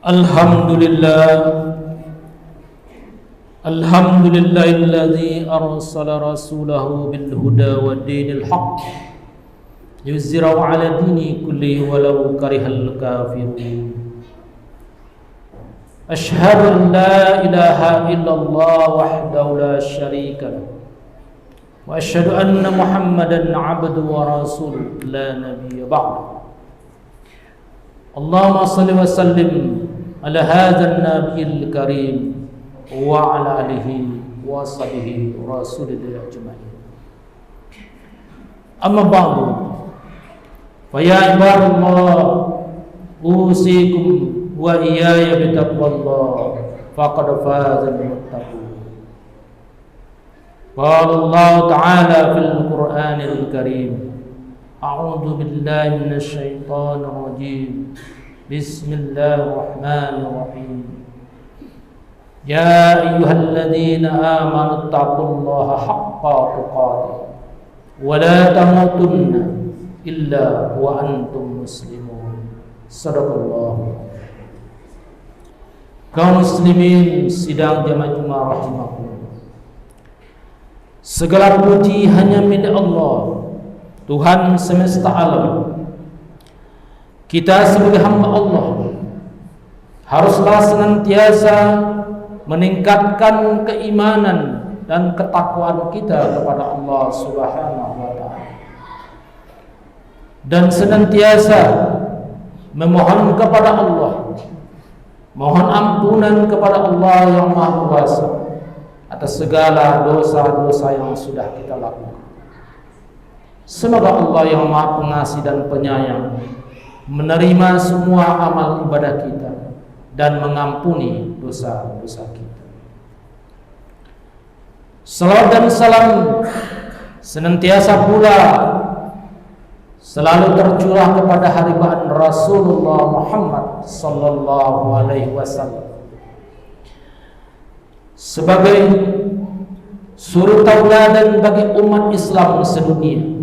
Alhamdulillah Alhamdulillahilladzi arsala rasulahu bil huda wa dinil haqq yuzhirahu ala dini kulli walau karihal kafirun. Ashhadu an la ilaha illallah wahdahu la syarika lahu wa ashhadu anna Muhammadan abduhu wa rasuluhu la nabiyya ba'dahu. Allahumma salli wa sallim ala hadzal nabiyil karim wa ala alihi wa sahbihi rasulillah ajma'in. Amma ba'du, fa ya ibadallah, usikum wa iyaya bitaqwallah, faqad fazal muttaqun. Qala Allah ta'ala fil Qur'anil Karim, a'udzu billahi minasy syaithanir rajim. Bismillahirrahmanirrahim. Ya ayyuhalladzina amanu taqullaha haqqa tuqatih wa la tamutunna illa wa antum muslimun. Shadaqallah. Kaum muslimin sidang jamaah Jumat rahimakumullah. Segala puji hanya milik Allah, Tuhan semesta alam. Kita sebagai hamba Allah haruslah senantiasa meningkatkan keimanan dan ketakwaan kita kepada Allah Subhanahu wa ta'ala, dan senantiasa memohon kepada Allah, mohon ampunan kepada Allah yang Maha Kuasa atas segala dosa-dosa yang sudah kita lakukan. Semoga Allah yang Maha Pengasih dan Penyayang menerima semua amal ibadah kita dan mengampuni dosa-dosa kita. Salawat dan salam senantiasa pula selalu tercurah kepada haribaan Rasulullah Muhammad sallallahu alaihi wasallam sebagai suri tauladan bagi umat Islam sedunia,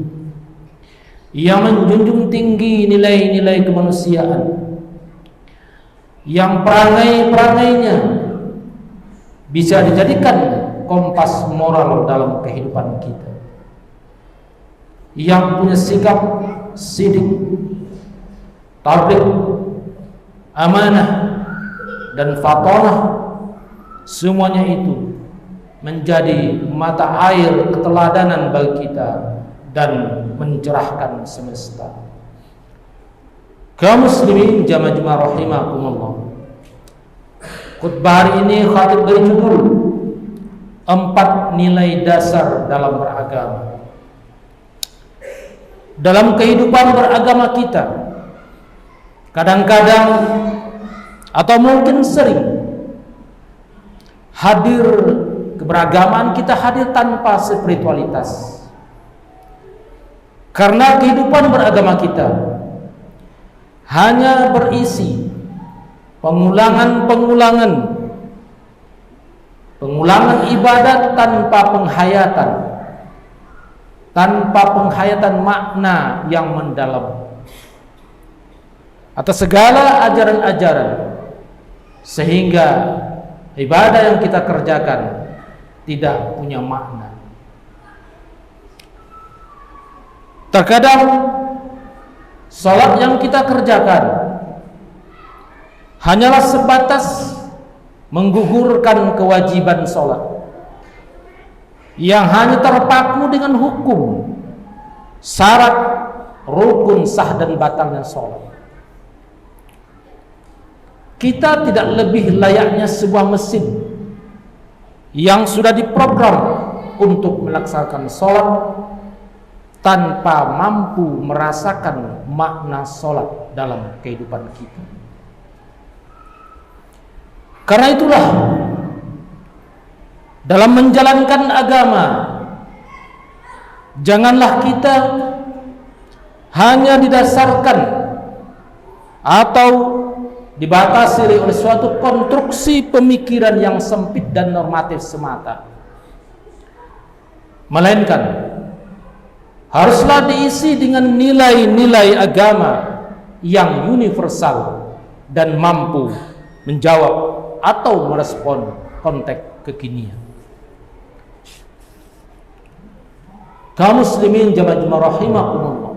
yang menjunjung tinggi nilai-nilai kemanusiaan, yang perangai-perangainya bisa dijadikan kompas moral dalam kehidupan kita, yang punya sikap sidik, tabligh, amanah, dan fatonah. Semuanya itu menjadi mata air keteladanan bagi kita dan mencerahkan semesta. Kaum muslimin jamaah Jumat rahimakumullah. Khutbah hari ini khatib berjudul 4 nilai dasar dalam beragama. Dalam kehidupan beragama kita, kadang-kadang atau mungkin sering hadir keberagaman kita hadir tanpa spiritualitas. Karena kehidupan beragama kita hanya berisi pengulangan ibadat tanpa penghayatan makna yang mendalam atas segala ajaran-ajaran, sehingga ibadah yang kita kerjakan tidak punya makna. Terkadang salat yang kita kerjakan hanyalah sebatas menggugurkan kewajiban salat, yang hanya terpaku dengan hukum, syarat, rukun sah dan batalnya salat. Kita tidak lebih layaknya sebuah mesin yang sudah diprogram untuk melaksanakan salat tanpa mampu merasakan makna salat dalam kehidupan kita. Karena itulah, dalam menjalankan agama, janganlah kita hanya didasarkan atau dibatasi oleh suatu konstruksi pemikiran yang sempit dan normatif semata, melainkan haruslah diisi dengan nilai-nilai agama yang universal dan mampu menjawab atau merespon konteks kekinian. Kaum muslimin jamaah rahimakumullah,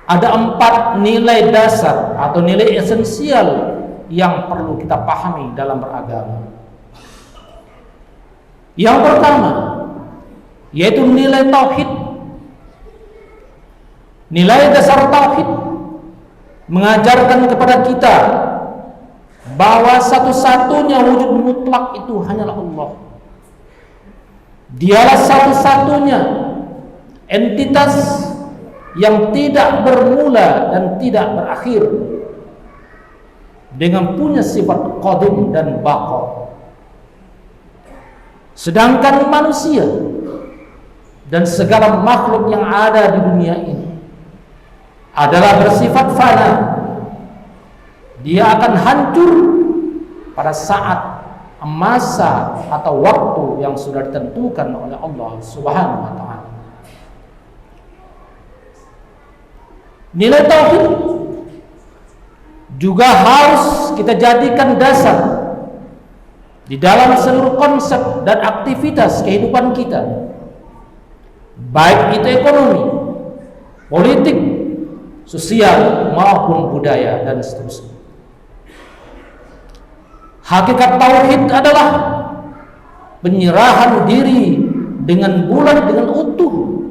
ada 4 nilai dasar atau nilai esensial yang perlu kita pahami dalam beragama. Yang pertama yaitu nilai tauhid. Nilai dasar tauhid mengajarkan kepada kita bahwa satu-satunya wujud mutlak itu hanyalah Allah. Dialah satu-satunya entitas yang tidak bermula dan tidak berakhir, dengan punya sifat qadim dan baqa. Sedangkan manusia dan segala makhluk yang ada di dunia ini adalah bersifat fana. Dia akan hancur pada saat masa atau waktu yang sudah ditentukan oleh Allah Subhanahu wa taala. Nilai tauhid juga harus kita jadikan dasar di dalam seluruh konsep dan aktivitas kehidupan kita, baik itu ekonomi, politik, sosial maupun budaya dan seterusnya. Hakikat tauhid adalah penyerahan diri dengan bulat, dengan utuh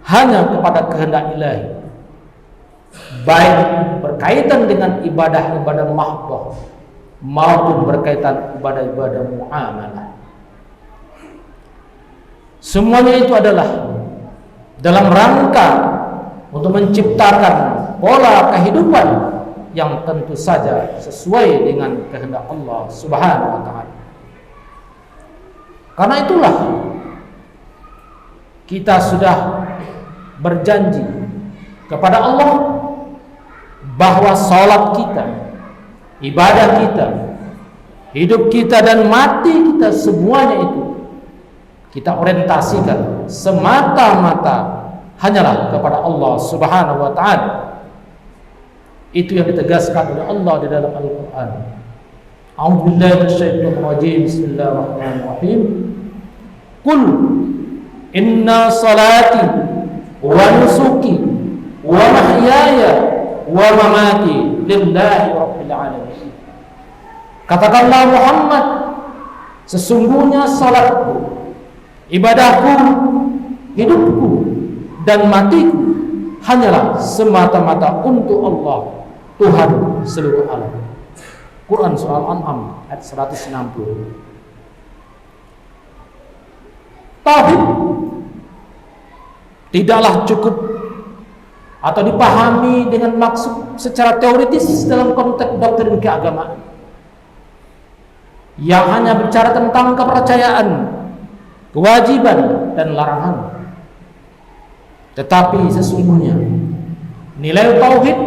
hanya kepada kehendak ilahi, baik berkaitan dengan ibadah-ibadah mahdhah maupun berkaitan ibadah-ibadah muamalah. Semuanya itu adalah dalam rangka untuk menciptakan pola kehidupan yang tentu saja sesuai dengan kehendak Allah Subhanahu wa taala. Karena itulah kita sudah berjanji kepada Allah bahwa salat kita, ibadah kita, hidup kita dan mati kita, semuanya itu kita orientasikan semata-mata hanyalah kepada Allah Subhanahu wa taala. Itu yang ditegaskan oleh Allah di dalam Al-Quran. A'udzubillahi minasyaitonir rajim. Bismillahirrahmanirrahim. Qul inna salati wa nusuki wa mahyaya wa mamati lillahi rabbil alamin. Katakanlah Muhammad, sesungguhnya salatku, ibadahku, hidupku dan matiku hanyalah semata-mata untuk Allah, Tuhan seluruh alam. Quran surah Al-An'am ayat 160. Tauhid tidaklah cukup atau dipahami dengan maksud secara teoritis dalam konteks doktrin keagamaan yang hanya bicara tentang kepercayaan, kewajiban dan larangan. Tetapi sesungguhnya nilai tauhid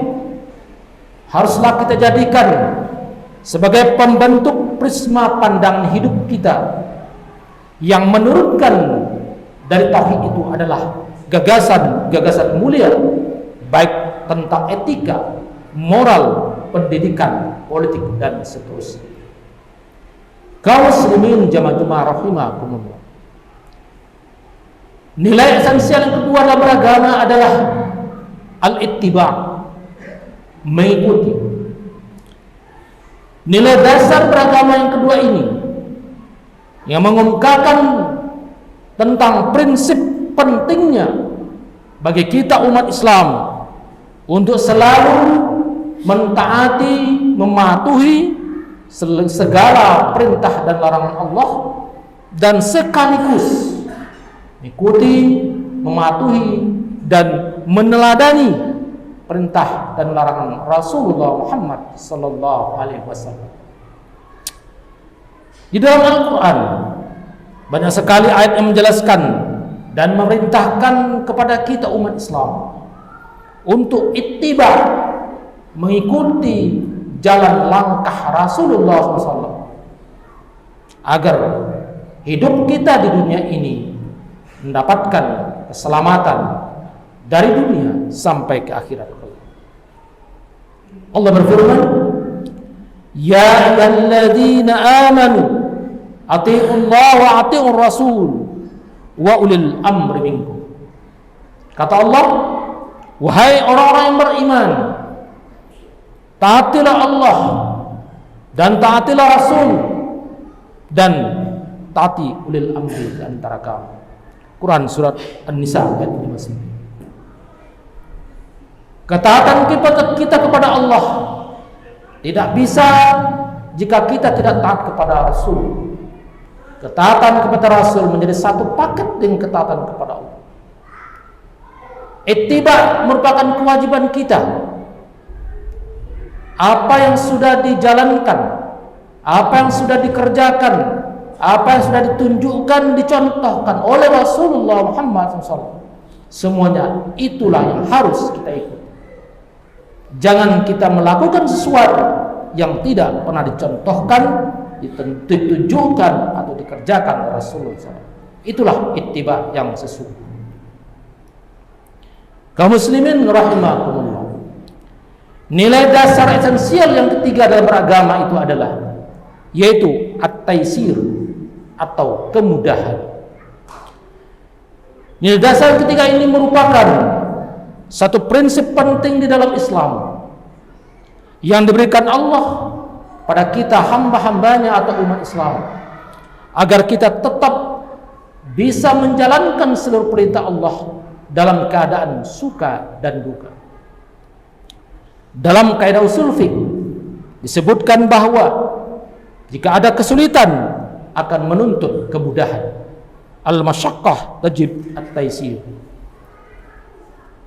haruslah kita jadikan sebagai pembentuk prisma pandang hidup kita, yang menurunkan dari tauhid itu adalah gagasan mulia, baik tentang etika, moral, pendidikan, politik dan seterusnya. Kaum muslimin jamaah rahimakumullah, nilai esensial yang kedua dalam beragama adalah al-ittiba', mengikuti. Nilai dasar beragama yang kedua ini yang mengungkapkan tentang prinsip pentingnya bagi kita umat Islam untuk selalu mentaati, mematuhi segala perintah dan larangan Allah, dan sekaligus mengikuti, mematuhi dan meneladani perintah dan larangan Rasulullah Muhammad sallallahu alaihi wasallam. Di dalam Al-Quran banyak sekali ayat yang menjelaskan dan memerintahkan kepada kita umat Islam untuk ittiba, mengikuti jalan langkah Rasulullah SAW, agar hidup kita di dunia ini mendapatkan keselamatan dari dunia sampai ke akhirat. Allah berfirman, Ya ayyuhalladzina amanu atii'ullah wa atii'ur rasul wa ulil amri minkum. Kata Allah, wahai orang-orang yang beriman, taatilah Allah dan taatilah Rasul dan taati ulil amri di antara kamu. Quran surat An-Nisa ayat 59. Ketaatan kita kepada Allah tidak bisa jika kita tidak taat kepada Rasul. Ketaatan kepada Rasul menjadi satu paket dengan ketaatan kepada Allah. Ittiba merupakan kewajiban kita. Apa yang sudah dijalankan, apa yang sudah dikerjakan, apa yang sudah ditunjukkan, dicontohkan oleh Rasulullah Muhammad SAW, semuanya itulah yang harus kita ikuti. Jangan kita melakukan sesuatu yang tidak pernah dicontohkan, ditunjukkan atau dikerjakan oleh Rasulullah SAW. Itulah ittiba yang sesungguhnya. Kaum muslimin rahimakumullah. Nilai dasar esensial yang ketiga dalam beragama itu adalah yaitu at-taisir atau kemudahan. Nilai dasar ketiga ini merupakan satu prinsip penting di dalam Islam yang diberikan Allah pada kita hamba-hambanya atau umat Islam agar kita tetap bisa menjalankan seluruh perintah Allah dalam keadaan suka dan duka. Dalam kaidah usul fiqh disebutkan bahwa jika ada kesulitan akan menuntut kemudahan. Al-masyaqqah tajib at-taisir.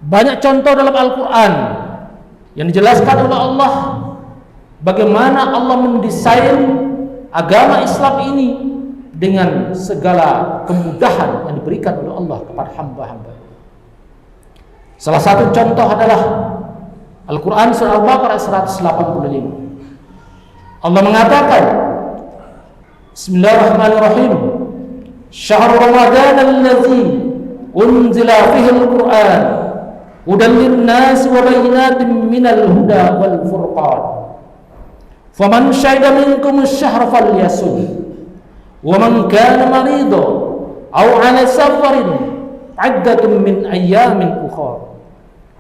Banyak contoh dalam Al-Quran yang dijelaskan oleh Allah bagaimana Allah mendesain agama Islam ini dengan segala kemudahan yang diberikan oleh Allah kepada hamba-hamba. Salah satu contoh adalah Al-Quran surah Al-Baqarah 185. Allah mengatakan, Bismillahirrahmanirrahim, Syahrul Ramadan allazi unzila fihi al-Quran hudan lin-nas wa bayyinatin minal huda wal furqan. Faman syahida minkum asy-syahra falyasum. Wa man kana maridan aw 'ala safarin 'iddatun min ayyamin ukhra.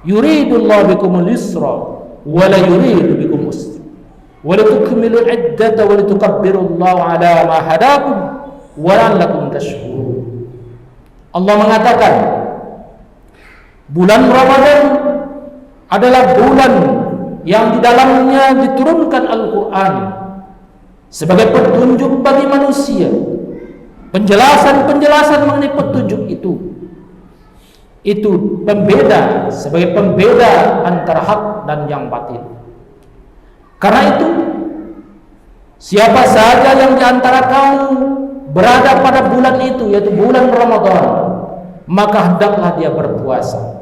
Yuridullahu bikumul yusra wa la yuridu bikumul usra. Wa litukmilul 'iddata wa litukabbirullaha 'ala ma hadakum wa la'allakum tashkurun. Allah mengatakan bulan Ramadan adalah bulan yang di dalamnya diturunkan Al-Quran sebagai petunjuk bagi manusia. Penjelasan-penjelasan mengenai petunjuk itu pembeda, sebagai pembeda antara hak dan yang batil. Karena itu siapa saja yang di antara kamu berada pada bulan itu, yaitu bulan Ramadan, maka hendaklah dia berpuasa.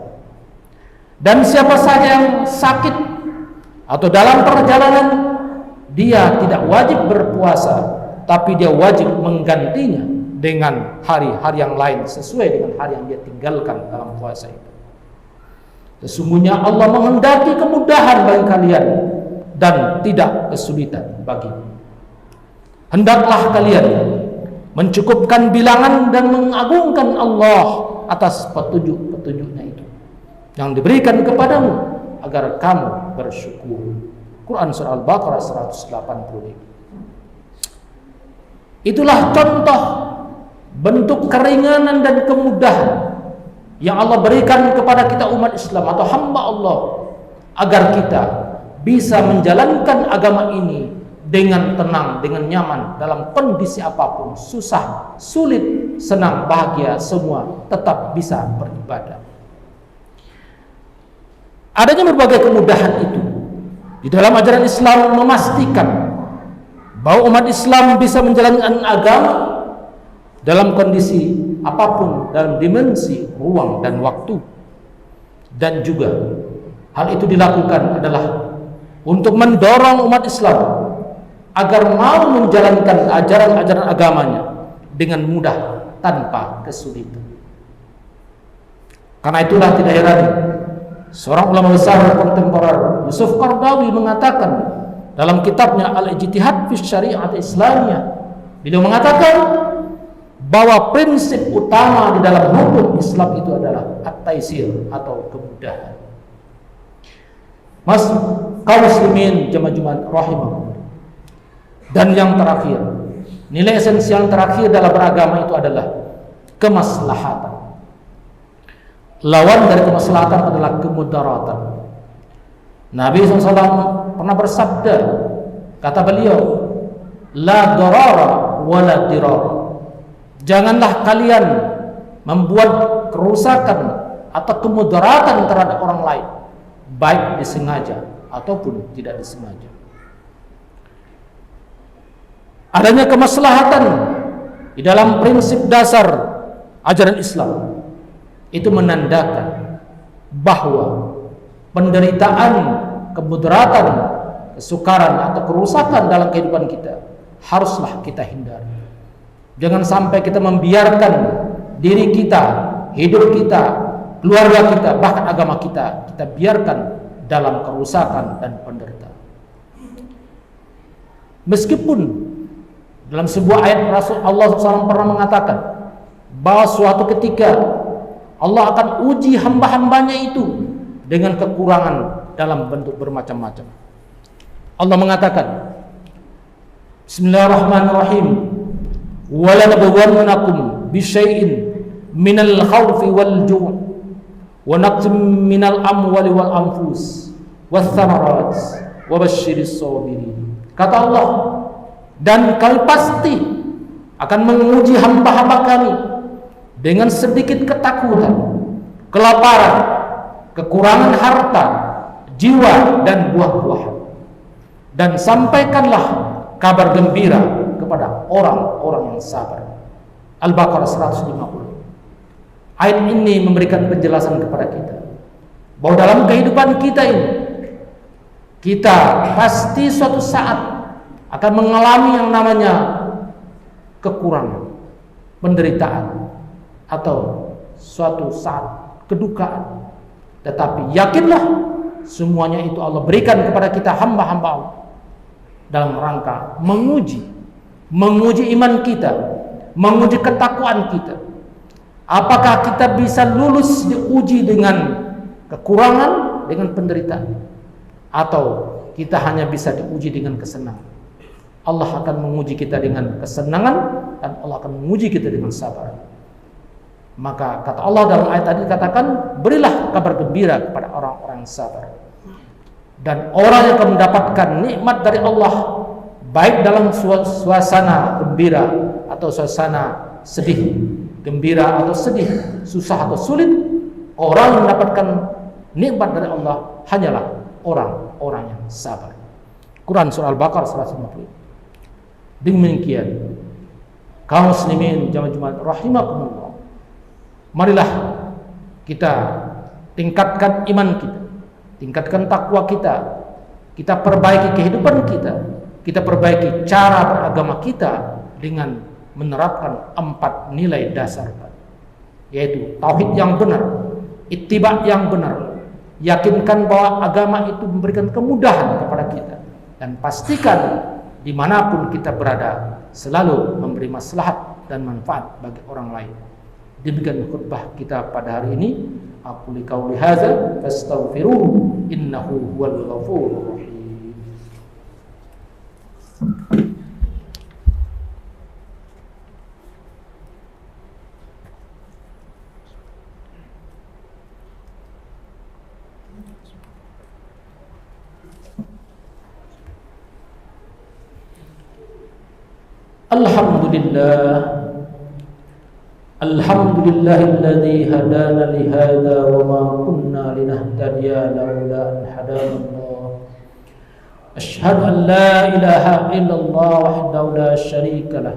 Dan siapa saja yang sakit atau dalam perjalanan, dia tidak wajib berpuasa, tapi dia wajib menggantinya dengan hari-hari yang lain sesuai dengan hari yang dia tinggalkan dalam puasa itu. Sesungguhnya Allah menghendaki kemudahan bagi kalian dan tidak kesulitan bagimu. Hendaklah kalian mencukupkan bilangan dan mengagungkan Allah atas petunjuk-petunjuknya itu yang diberikan kepadamu agar kamu bersyukur. Quran surah Al-Baqarah 185. Itulah contoh bentuk keringanan dan kemudahan yang Allah berikan kepada kita umat Islam atau hamba Allah agar kita bisa menjalankan agama ini dengan tenang, dengan nyaman dalam kondisi apapun, susah, sulit, senang, bahagia, semua tetap bisa beribadah. Adanya berbagai kemudahan itu di dalam ajaran Islam memastikan bahwa umat Islam bisa menjalankan agama dalam kondisi apapun, dalam dimensi ruang dan waktu. Dan juga hal itu dilakukan adalah untuk mendorong umat Islam agar mau menjalankan ajaran-ajaran agamanya dengan mudah tanpa kesulitan. Karena itulah tidak heran seorang ulama besar kontemporer Yusuf Qaradawi mengatakan dalam kitabnya Al-Ijtihad fi Syariat Islamiyah, beliau mengatakan bahwa prinsip utama di dalam hukum Islam itu adalah at-taisir atau kemudahan. Mas kaum muslimin jamaah Jumat rahimahullah. Dan yang terakhir, nilai esensial terakhir dalam beragama itu adalah kemaslahatan. Lawan dari kemaslahatan adalah kemudaratan. Nabi SAW pernah bersabda, kata beliau, la darara wa la dirara. Janganlah kalian membuat kerusakan atau kemudaratan terhadap orang lain, baik disengaja ataupun tidak disengaja. Adanya kemaslahatan di dalam prinsip dasar ajaran Islam itu menandakan bahwa penderitaan, kemudaratan, kesukaran atau kerusakan dalam kehidupan kita haruslah kita hindari. Jangan sampai kita membiarkan diri kita, hidup kita, keluarga kita, bahkan agama kita biarkan dalam kerusakan dan penderitaan. Meskipun dalam sebuah ayat Rasul Allah SAW pernah mengatakan bahwa suatu ketika Allah akan uji hamba-hambanya itu dengan kekurangan dalam bentuk bermacam-macam. Allah mengatakan, Bismillahirrahmanirrahim, وَلَنَبْلُوَنَّكُمْ بِشَيْءٍ مِنَ الْخَوْفِ وَالْجُوعِ وَنَقْصٍ مِنَ الْأَمْوَالِ وَالْأَنْفُسِ وَالثَّمَرَاتِ وَبَشِّرِ الصَّابِرِينَ. Kata Allah, dan kami pasti akan menguji hamba-hamba kami dengan sedikit ketakutan, kelaparan, kekurangan harta, jiwa dan buah-buahan. Dan sampaikanlah kabar gembira kepada orang-orang yang sabar. Al-Baqarah 150. Ayat ini memberikan penjelasan kepada kita bahwa dalam kehidupan kita ini, kita pasti suatu saat akan mengalami yang namanya kekurangan, penderitaan, atau suatu saat kedukaan. Tetapi yakinlah semuanya itu Allah berikan kepada kita hamba-hamba Allah dalam rangka menguji iman kita, menguji ketakwaan kita. Apakah kita bisa lulus diuji dengan kekurangan, dengan penderitaan, atau kita hanya bisa diuji dengan kesenangan? Allah akan menguji kita dengan kesenangan dan Allah akan menguji kita dengan sabar. Maka kata Allah dalam ayat tadi katakan, berilah kabar gembira kepada orang-orang yang sabar. Dan orang yang akan mendapatkan nikmat dari Allah, baik dalam suasana gembira atau suasana sedih, gembira atau sedih, susah atau sulit, orang yang mendapatkan nikmat dari Allah hanyalah orang-orang yang sabar. Quran surah Al-Baqarah 150. Demikian kaum muslimin jamaah Jumat rahimakumullah, marilah kita tingkatkan iman kita, tingkatkan takwa kita, kita perbaiki kehidupan kita perbaiki cara beragama kita dengan menerapkan 4 nilai dasar, yaitu tauhid yang benar, ittiba yang benar, yakinkan bahwa agama itu memberikan kemudahan kepada kita, dan pastikan dimanapun kita berada selalu memberi maslahat dan manfaat bagi orang lain. Demikian khutbah kita pada hari ini. Aku liqauli hadza fastaghfiruhu innahu huwal ghafurur rahim. Alhamdulillahilladzi hadana li hadza wa ma kunna linahtadiya laula an hadana Allah. Asyhadu an la ilaha illallah wahdahu la syarika lah.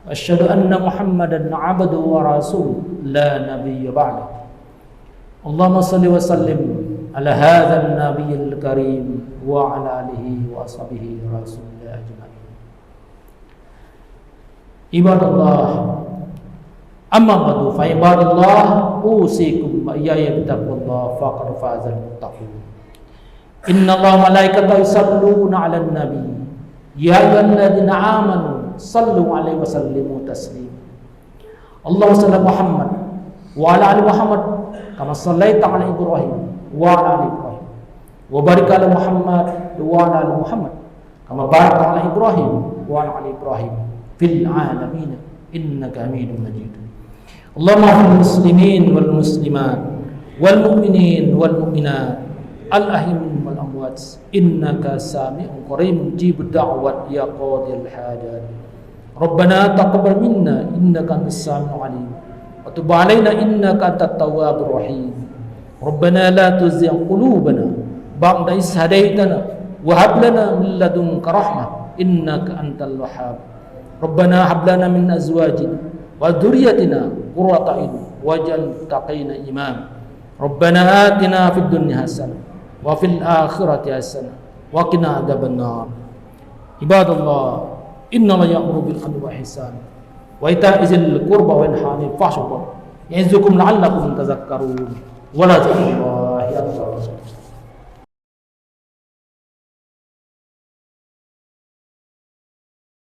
Asyhadu anna Muhammadan 'abduhu wa rasuluhu la nabiyya ba'da. Allahumma shalli wa sallim ala hadzal nabiyil karim wa ala alihi wa ashabihi rasulillah ajma'in. Ibadallah, amma ba'du fa ibadallah usikum wa iyaya bittaqwallah faqad fazal muttaqun. Innallaha malaikatahu yusalluna 'alan nabi. Ya ayyuhalladzina amanu sallu 'alaihi wa sallimu taslima. Allahumma shalli ala Muhammad wa ala ali Muhammad kama shallaita 'ala Ibrahim wa ala ali Ibrahim. Wa barik ala Muhammad wa ala ali Muhammad kama barakta 'ala Ibrahim wa ala ali Ibrahim fil 'alamin innaka Hamidum Majid. Allahumma ighfir muslimin wal muslimat wal mu'minin wal mu'minat al ahim wal amwat innaka sami'un qaribun mujibud da'wat ya qadil hajat. Rabbana taqabbal minna innaka antas sami'ul 'alim wa tub 'alaina innaka antat tawwabur rahim. Rabbana la tuzigh qulubana ba'da idh hadaitana wa hab lana min ladunka rahmah innaka antal wahhab. Rabbana hab lana min azwajina wa dhurriyyatina qurrata a'yun waj'al muttaqina imama. Rabbana atina fid dunya hasanah wa fil akhirati hasanah wa qina adzabannar. Ibadallah, innallaha ya'muru bil 'adli wal ihsan wa ita'i dzil qurba wa yanha 'anil fahsya'i ya'izukum la'allakum tadhakkarun. Wa la